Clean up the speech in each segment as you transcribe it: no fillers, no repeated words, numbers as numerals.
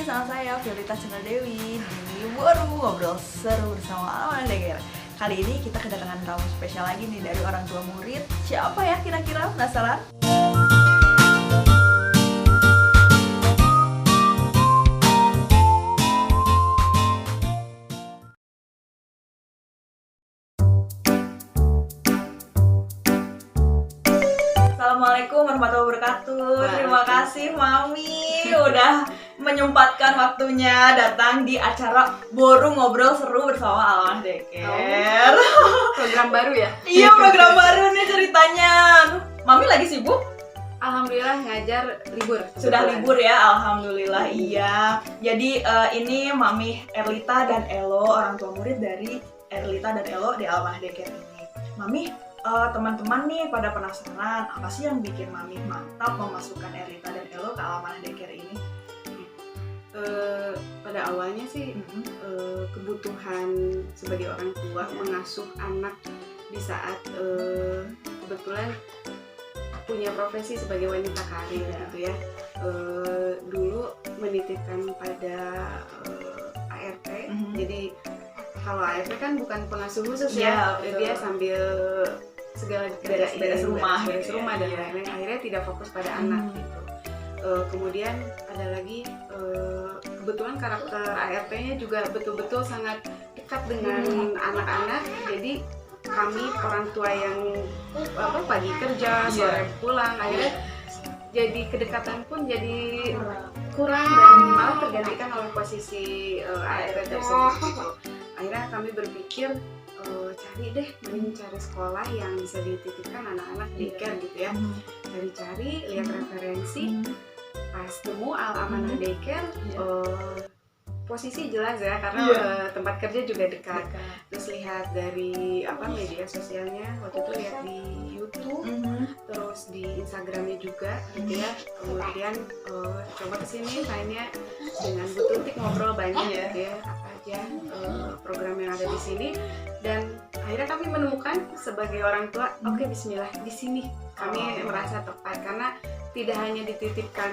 sama saya Violeta Chandra Dewi di Baru Ngobrol Seru bersama Alma Deger. Kali ini kita kedatangan tamu spesial lagi nih dari orang tua murid. Siapa ya kira-kira? Penasaran? Assalamualaikum warahmatullahi wabarakatuh. Terima kasih Mami udah menyempatkan waktunya datang di acara Baru Ngobrol Seru bersama Alma Deger. Program baru ya? Iya, program baru nih ceritanya. Mami lagi sibuk? Alhamdulillah ngajar libur. Sudah libur ya, alhamdulillah iya. Jadi ini Mami Erlita dan Elo, orang tua murid dari Erlita dan Elo di Alma Deger ini. Mami, teman-teman nih pada penasaran apa sih yang bikin Mami mantap memasukkan Erlita dan Elo ke Alma Deger ini? Pada awalnya sih kebutuhan sebagai orang tua mengasuh anak di saat kebetulan punya profesi sebagai wanita karir gitu ya. Dulu menitipkan pada ART. Jadi kalau ART kan bukan pengasuh khusus ya, dia sambil segala beres rumah dan lain-lain. Akhirnya tidak fokus pada anak gitu. Kemudian ada lagi kebetulan karakter ART-nya juga betul-betul sangat dekat dengan anak-anak. Jadi kami orang tua yang pagi kerja, sore pulang, akhirnya jadi kedekatan pun jadi kurang dan malah tergantikan oleh posisi ART tersebut gitu. Akhirnya kami berpikir mending cari sekolah yang bisa dititipkan anak-anak daycare gitu ya. Cari-cari, lihat referensi, pas temu Al-Amanah Daycare, posisi jelas ya karena tempat kerja juga dekat. Terus lihat dari media sosialnya, waktu itu lihat di YouTube, terus di Instagramnya juga gitu ya. Kemudian coba kesini tanya dengan Bu Tutik, ngobrol banyak gitu ya, apa aja program yang ada di sini. Dan akhirnya kami menemukan sebagai orang tua, oke, bismillah, di sini kami merasa tepat karena tidak hanya dititipkan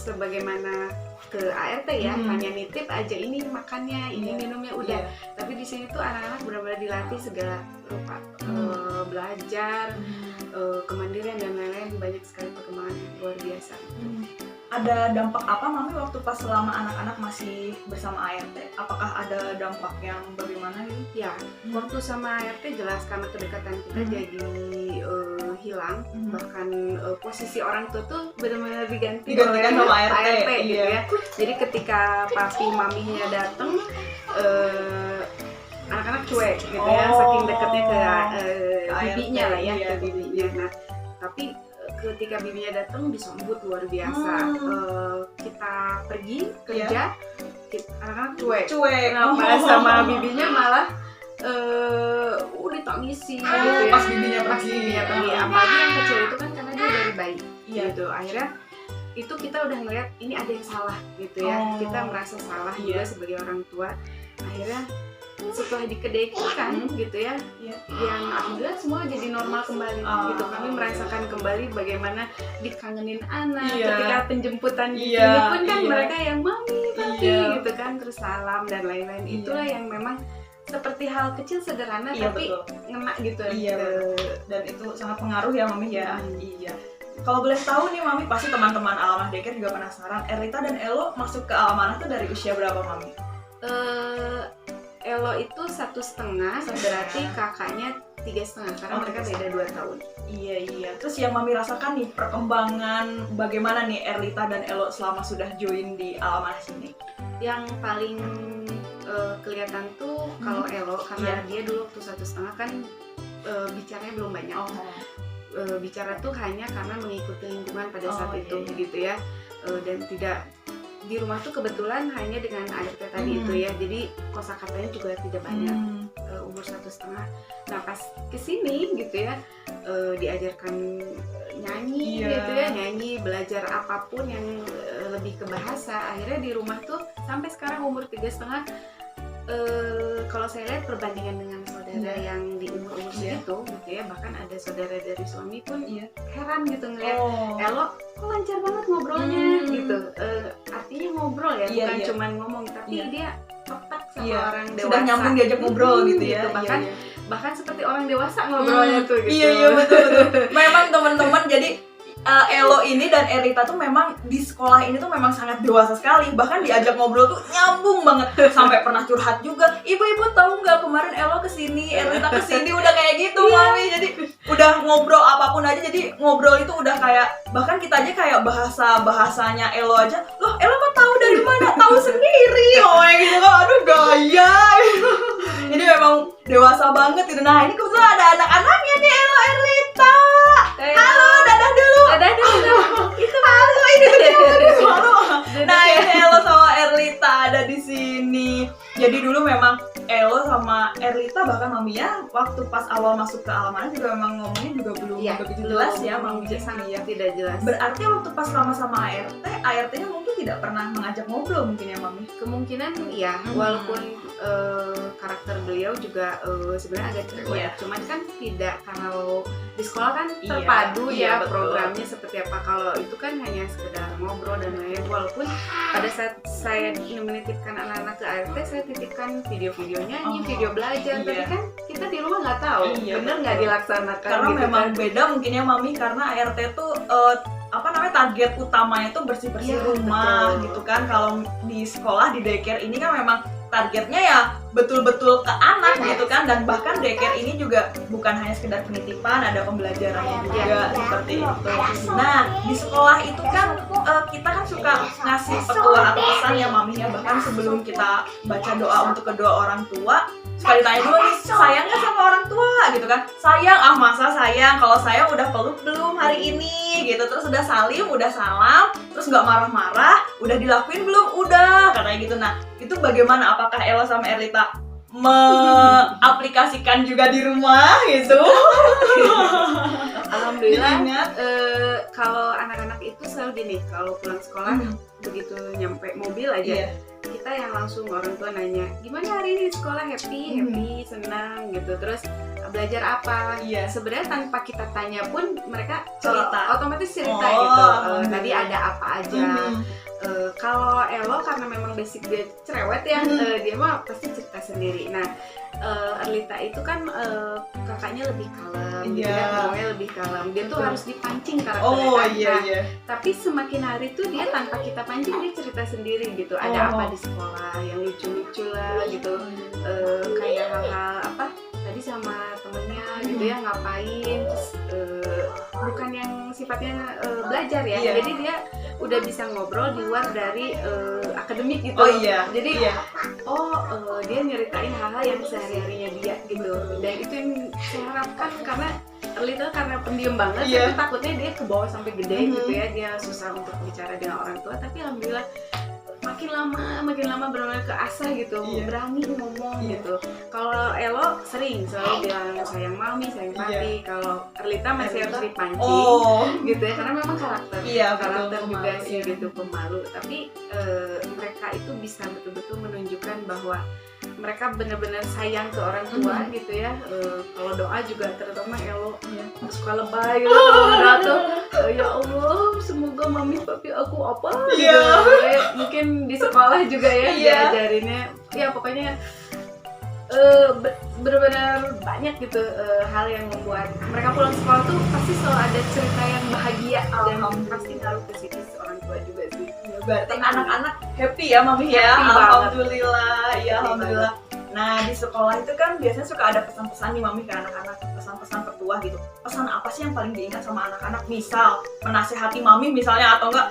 sebagaimana ke ART ya, hanya nitip aja ini makannya, ini minumnya udah. Tapi di sini tuh anak-anak benar-benar dilatih segala rupa, belajar, kemandirian dan lain-lain, banyak sekali perkembangan yang luar biasa. Ada dampak apa Mami waktu pas selama anak-anak masih bersama ART? Apakah ada dampak yang bagaimana nih? Ya, waktu sama ART jelas karena kedekatan kita jadi hilang. Bahkan posisi orang tua tuh benar-benar digantikan sama ART gitu ya. Jadi ketika papi maminya datang, anak-anak cuek gitu ya, saking dekatnya ke bibinya lah ya, ke bibinya. Nah, tapi ketika bibinya datang disambut luar biasa. Kita pergi kerja, anak-anak cuek. Nah, sama bibinya malah ditangisi gitu ya. Pas bibinya pergi. Apalagi yang kecil itu kan karena dia dari bayi gitu. Akhirnya itu kita udah ngeliat ini ada yang salah gitu ya. Kita merasa salah juga sebagai orang tua. Akhirnya setelah dikedekan gitu ya, yang alhamdulillah semua jadi normal kembali gitu. Kami merasakan kembali bagaimana dikangenin anak ketika penjemputan di sini pun kan mereka yang mami, papi gitu kan, terus salam dan lain-lain. Itulah yang memang seperti hal kecil sederhana tapi ngena gitu. Dan itu sangat pengaruh ya Mami ya. Kalau boleh tahu nih Mami, pasti teman-teman Alamah Daycare juga penasaran, Erlita dan Elo masuk ke Alamah tuh dari usia berapa Mami? Elo itu 1,5, berarti kakaknya 3,5 karena mereka beda 2 tahun. Iya. Terus yang Mami rasakan nih perkembangan bagaimana nih Erlita dan Elo selama sudah join di Alamah sini? Yang paling kelihatan tuh kalau Elo karena dia dulu waktu 1,5 kan bicaranya belum banyak. Bicara tuh hanya karena mengikuti lingkungan pada saat itu gitu ya. Dan tidak di rumah tuh kebetulan hanya dengan ART tadi itu ya, jadi kosakatanya juga tidak banyak. Umur 1,5. Nah pas kesini gitu ya, diajarkan nyanyi gitu ya, belajar apapun yang lebih ke bahasa. Akhirnya di rumah tuh sampai sekarang umur 3,5, kalau saya lihat perbandingan dengan saudara saudara yang di umur segitu gitu ya, bahkan ada saudara dari suami pun heran gitu ngeliat Elo kok lancar banget ngobrolnya gitu. Artinya ngobrol ya, bukan cuman ngomong, tapi dia tepat sama orang dewasa, sudah nyambung diajak ngobrol gitu ya. Bahkan seperti orang dewasa ngobrolnya tuh gitu. Iya betul. Memang teman-teman, jadi Elo ini dan Erlita tuh memang di sekolah ini tuh memang sangat dewasa sekali. Bahkan diajak ngobrol tuh nyambung banget. Sampai pernah curhat juga. Ibu-ibu tahu nggak kemarin Elo kesini, Erlita kesini, udah kayak gitu Mami. Jadi udah ngobrol apapun aja. Jadi ngobrol itu udah kayak, bahkan kita aja kayak bahasanya Elo aja. Loh Elo kok tahu dari mana? Tahu sendiri. Oh gitu kan. Aduh gaya. Jadi memang dewasa banget gitu. Nah ini kebetulan ada anak-anaknya nih, Elo, Erlita. Halo, dadah dulu. Itu halo, ini halo. Nah ini Elo sama Erlita ada di sini. Jadi dulu memang Elo sama Erlita, bahkan Mamiya waktu pas awal masuk ke Alamana juga memang ngomongnya juga belum begitu jelas ya, Mamiya sangat tidak jelas. Berarti waktu pas sama ART-nya mungkin tidak pernah mengajak ngobrol mungkin ya Mami? Kemungkinan iya, walaupun karakter beliau juga sebenarnya agak cerewet, cuman kan tidak, kalau di sekolah kan terpadu programnya seperti apa. Kalau itu kan hanya sekedar ngobrol dan lain. Walaupun pada saat saya menitipkan anak-anak ke ART, saya titipkan video-video nyanyi, video belajar, tapi kan kita di rumah nggak tahu bener nggak dilaksanakan. Karena gitu memang kan. beda mungkin ya Mami, karena ART tuh target utamanya tuh bersih-bersih rumah gitu kan. Kalau di sekolah di daycare ini kan memang targetnya ya betul-betul ke anak gitu kan, dan bahkan daycare ini juga bukan hanya sekedar penitipan, ada pembelajarannya juga seperti itu. Nah di sekolah itu kan kita kan suka ngasih petua atau pesan ya Mami ya, bahkan sebelum kita baca doa untuk kedua orang tua suka ditanya dulu nih, sayang nggak sama orang tua gitu kan. Sayang, masa sayang, kalau sayang udah peluk belum hari ini gitu, terus udah salim, udah salam, terus nggak marah-marah, udah dilakuin belum, udah katanya gitu. Nah itu bagaimana, apakah Elo sama Erlita mengaplikasikan juga di rumah gitu? Alhamdulillah, kalau anak-anak itu selalu gini, kalau pulang sekolah begitu nyampe mobil aja, kita yang langsung orang tua nanya, gimana hari ini di sekolah, happy, senang gitu, terus belajar apa? Sebenarnya tanpa kita tanya pun mereka otomatis cerita gitu. Tadi ada apa aja. Kalau Elo karena memang basic dia cerewet ya, dia mah pasti cerita sendiri. Nah, Erlita itu kan kakaknya lebih kalem, gitu kan, ngomongnya lebih kalem. Dia tuh harus dipancing karakternya. Tapi semakin hari tuh dia tanpa kita pancing dia cerita sendiri gitu. Ada apa di sekolah yang lucu-lucu lah gitu. Kayak hal-hal apa? Tadi sama temennya gitu ya, ngapain, terus bukan yang sifatnya belajar ya, jadi dia udah bisa ngobrol di luar dari akademik gitu. Jadi dia nyeritain hal-hal yang sehari-harinya dia gitu, dan itu yang saya harapkan, karena Erlita karena pendiam banget, itu takutnya dia ke bawah sampai gede gitu ya, dia susah untuk bicara dengan orang tua. Tapi alhamdulillah makin lama benar-benar keasah gitu, berani ngomong gitu. Kalau Elo sering selalu bilang sayang mami, sayang papi. Kalau Erlita masih harus dipancing gitu ya, karena memang karakter juga sih gitu, pemalu. Tapi mereka itu bisa betul-betul menunjukkan bahwa mereka benar-benar sayang ke orang tua gitu ya. Kalau doa juga terutama Elo suka lebay gitu, kalau tuh ya Allah semoga mami papi aku apa gitu. Mungkin di sekolah juga ya diajarinnya ya, pokoknya benar-benar banyak gitu hal yang membuat mereka pulang sekolah tuh pasti selalu ada cerita yang bahagia, dan pasti ngaruh ke psikis orang tua juga sih. Berarti anak-anak happy ya Mami ya. Alhamdulillah. Alhamdulillah. Nah di sekolah itu kan biasanya suka ada pesan-pesan nih Mami ke anak-anak, pesan-pesan petua gitu. Pesan apa sih yang paling diingat sama anak-anak? Misal menasehati Mami misalnya, atau enggak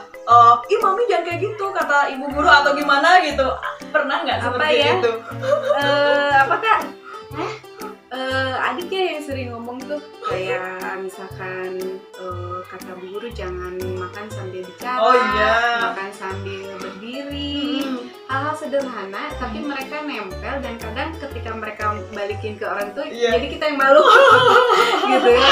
ih Mami jangan kayak gitu kata ibu guru, atau gimana gitu. Pernah nggak seperti itu? Apa Kak? Adiknya yang sering ngomong tuh kayak misalkan kata bu guru jangan makan sambil bicara, makan sambil berdiri, hal-hal sederhana tapi mereka nempel, dan kadang ketika mereka balikin ke orang tua jadi kita yang malu gitu ya.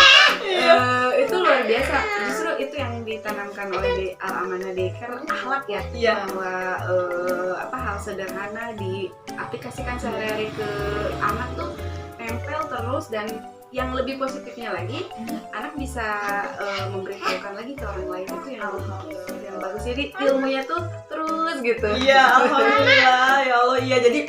Itu luar biasa, justru itu yang ditanamkan oleh Al-Amanah Daycare, akhlak ya, bahwa hal sederhana diaplikasikan sehari-hari ke anak tuh nempel terus, dan yang lebih positifnya lagi, anak bisa memberitahukan lagi ke orang lain, itu yang bagus. Jadi ilmunya tuh terus gitu. Iya, alhamdulillah ya Allah. Iya, jadi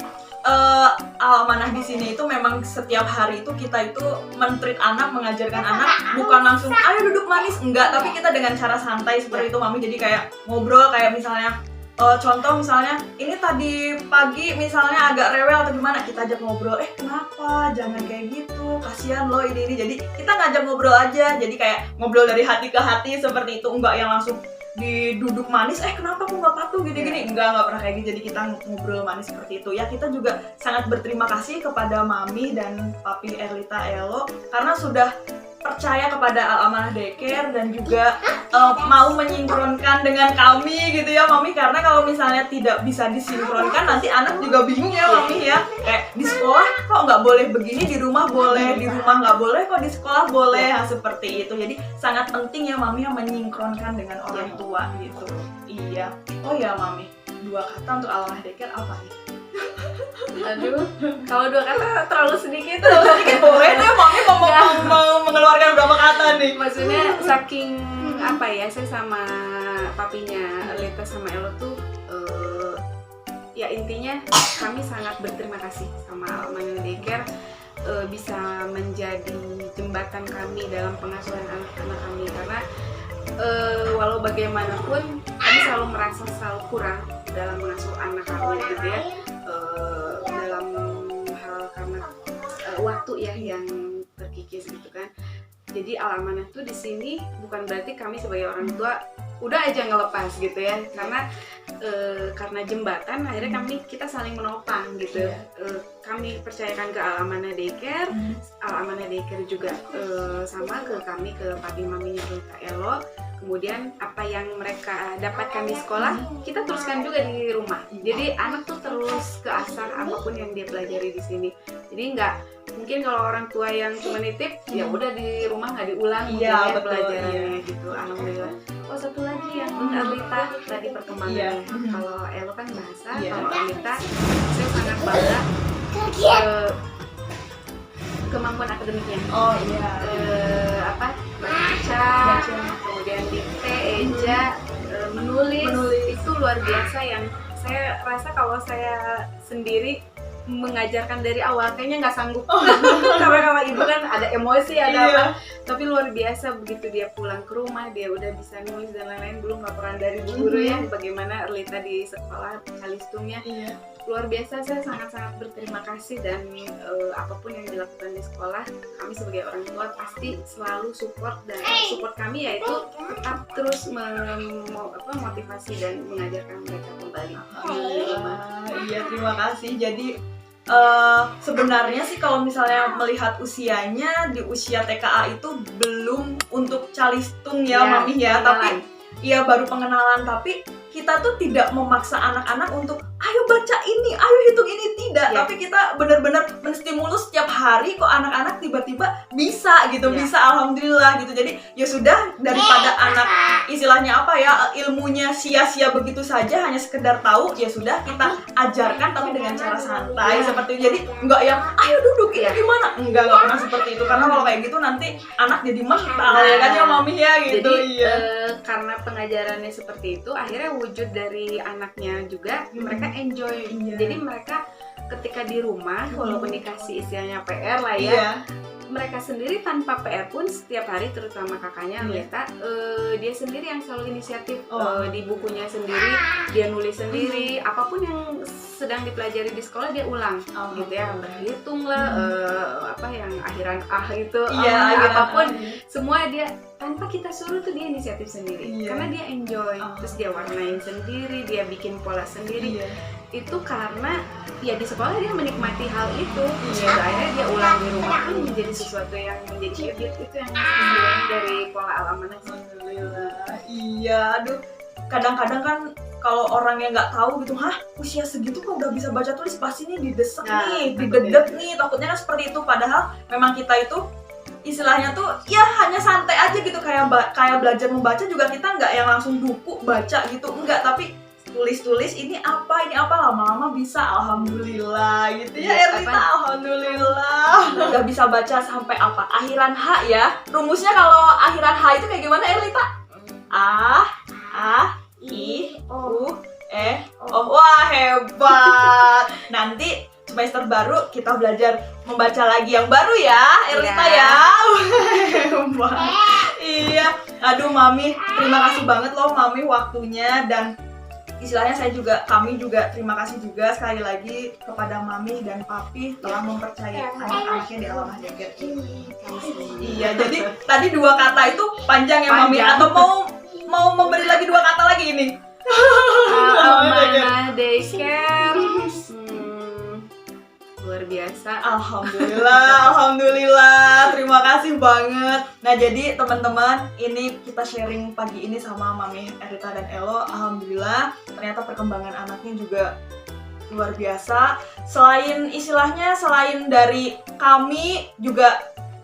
Al-Amanah di sini itu memang setiap hari itu kita itu men-treat anak, mengajarkan anak, bukan langsung ayo duduk manis, enggak, tapi kita dengan cara santai seperti itu Mami. Jadi kayak ngobrol, kayak misalnya contoh misalnya ini tadi pagi misalnya agak rewel atau gimana, kita ajak ngobrol, kenapa, jangan kayak gitu, kasihan loh ini. Jadi kita ngajak ngobrol aja, jadi kayak ngobrol dari hati ke hati seperti itu, enggak yang langsung diduduk manis, kenapa aku nggak patuh gini-gini, enggak pernah kayak gitu. Jadi kita ngobrol manis seperti itu. Ya, kita juga sangat berterima kasih kepada Mami dan Papi Erlita Elo karena sudah percaya kepada Al-Amanah Daycare dan juga mau menyinkronkan dengan kami gitu ya Mami, karena kalau misalnya tidak bisa disinkronkan nanti anak juga bingung ya Mami ya, kayak di sekolah kok nggak boleh begini, di rumah boleh, di rumah nggak boleh, kok di sekolah boleh, seperti itu. Jadi sangat penting ya Mami yang menyinkronkan dengan orang tua gitu. Iya. Oh ya Mami, 2 kata untuk Al-Amanah Daycare apa nih? Aduh, kalau 2 kata terlalu sedikit. Boleh deh Mami mau mengeluarkan berapa kata nih? Maksudnya saking apa ya, saya sama papinya Erlita sama Elo tuh ya intinya kami sangat berterima kasih sama Al-Amanah Daycare, bisa menjadi jembatan kami dalam pengasuhan anak-anak kami, karena walau bagaimanapun kami selalu merasa selalu kurang dalam mengasuh anak kami gitu ya, dalam hal karena waktu ya yang terkikis gitu kan. Jadi Al-Amanah tuh di sini bukan berarti kami sebagai orang tua udah aja ngelepas gitu ya, karena jembatan akhirnya kita saling menopang gitu. Kami percayakan ke Al-Amanah Daycare, Al-Amanah Daycare juga sama ke kami, ke papi maminya Erlita Elo. Kemudian apa yang mereka dapatkan di sekolah kita teruskan juga di rumah. Jadi anak tuh terus keasah apapun yang dia pelajari di sini. Jadi nggak mungkin kalau orang tua yang cuma nitip ya udah di rumah nggak diulang pelajarannya gitu. Alhamdulillah. Oh, satu lagi yang Erlita tadi perkembangannya. Kalau Elo kan bahasa, kalau Erlita saya sangat bangga kemampuan akademiknya. Oh iya. Baca, kemudian dikte, eja, menulis itu luar biasa, yang saya rasa kalau saya sendiri mengajarkan dari awal kayaknya nggak sanggup. Karena ibu kan ada emosi, ada apa, tapi luar biasa begitu dia pulang ke rumah dia udah bisa nulis dan lain-lain, belum laporan dari bu guru ya bagaimana Erlita di sekolah calistumnya. Luar biasa, saya sangat-sangat berterima kasih, dan apapun yang dilakukan di sekolah kami sebagai orang tua pasti selalu support, dan support kami yaitu tetap terus memotivasi dan mengajarkan mereka kembali. Iya, terima kasih. Jadi sebenarnya sih kalau misalnya melihat usianya di usia TKA itu belum untuk calistung ya Mami ya, tapi iya baru pengenalan, tapi kita tuh tidak memaksa anak-anak untuk ayo baca ini, ayo hitung ini, tidak. Tapi kita benar-benar menstimulus setiap hari, kok anak-anak tiba-tiba bisa gitu, bisa, alhamdulillah gitu. Jadi ya sudah, daripada anak istilahnya apa ya, ilmunya sia-sia begitu saja hanya sekedar tahu, ya sudah kita ajarkan tapi dengan cara santai seperti itu. Jadi enggak yang ayo duduk ini gimana, enggak pernah seperti itu, karena kalau kayak gitu nanti anak jadi mental ya kan ya Mami ya gitu. Jadi karena pengajarannya seperti itu, akhirnya wujud dari anaknya juga mereka enjoy. Jadi mereka ketika di rumah walaupun dikasih istilahnya PR lah ya, mereka sendiri tanpa PR pun setiap hari, terutama kakaknya Erlita, dia sendiri yang selalu inisiatif, di bukunya sendiri dia nulis sendiri, apapun yang sedang dipelajari di sekolah dia ulang gitu ya, berhitung lah, apa yang akhiran itu, apapun semua dia tanpa kita suruh tuh dia inisiatif sendiri, karena dia enjoy, terus dia warnain sendiri, dia bikin pola sendiri. Itu karena ya di sekolah dia menikmati hal itu, akhirnya dia ulang di rumah pun menjadi sesuatu yang menjadi habit. Itu yang sebenarnya dari pola Al-Amanah. Iya, aduh, kadang-kadang kan kalau orang yang nggak tahu gitu, usia segitu kok udah bisa baca tulis, pasti nih didesek nih, didedet nih, takutnya kan seperti itu. Padahal memang kita itu istilahnya tuh ya hanya santai aja gitu, kayak belajar membaca juga kita nggak yang langsung buku baca gitu, enggak, tapi tulis-tulis ini apa lama-lama bisa, alhamdulillah gitu ya Erlita, alhamdulillah. Udah bisa baca sampai apa? Akhiran H ya. Rumusnya kalau akhiran H itu kayak gimana Erlita? A, I, U, E, O. Wah hebat. Nanti semester baru kita belajar membaca lagi yang baru ya Erlita ya. Hebat. Iya. Aduh Mami, terima kasih banget loh Mami waktunya, dan istilahnya kami juga terima kasih juga sekali lagi kepada Mami dan Papi telah mempercayai anak-anaknya di Alamah Daycare ini. Iya, jadi tadi 2 kata itu panjang ya Mami, atau mau memberi lagi 2 kata lagi ini? Alamah Daycare. Luar biasa. Alhamdulillah, terima kasih banget. Nah jadi teman-teman, ini kita sharing pagi ini sama Mami Erlita dan Elo. Alhamdulillah, ternyata perkembangan anaknya juga luar biasa. Selain dari kami juga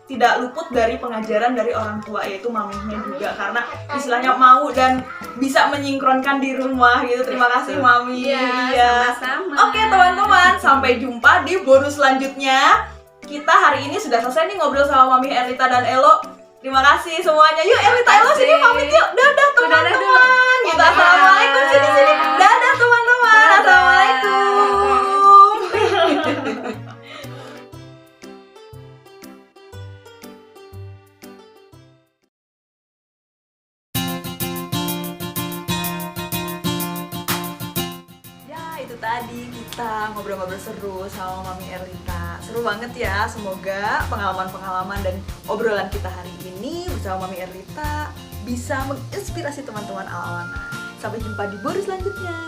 tidak luput dari pengajaran dari orang tua, yaitu maminya juga, karena istilahnya mau dan bisa menyinkronkan di rumah gitu. Terima kasih Mami. Iya, sama-sama. Oke teman-teman, sampai jumpa di bonus selanjutnya. Kita hari ini sudah selesai nih ngobrol sama Mami Erlita dan Elo. Terima kasih semuanya. Yuk Erlita, Elo sini pamit yuk. Dadah teman-teman. Gitu, assalamualaikum, sini. Dadah teman-teman. Assalamualaikum. Itu tadi kita ngobrol-ngobrol seru sama Mami Erlita. Seru banget ya, semoga pengalaman-pengalaman dan obrolan kita hari ini bersama Mami Erlita bisa menginspirasi teman-teman Alamah. Sampai jumpa di bonus selanjutnya.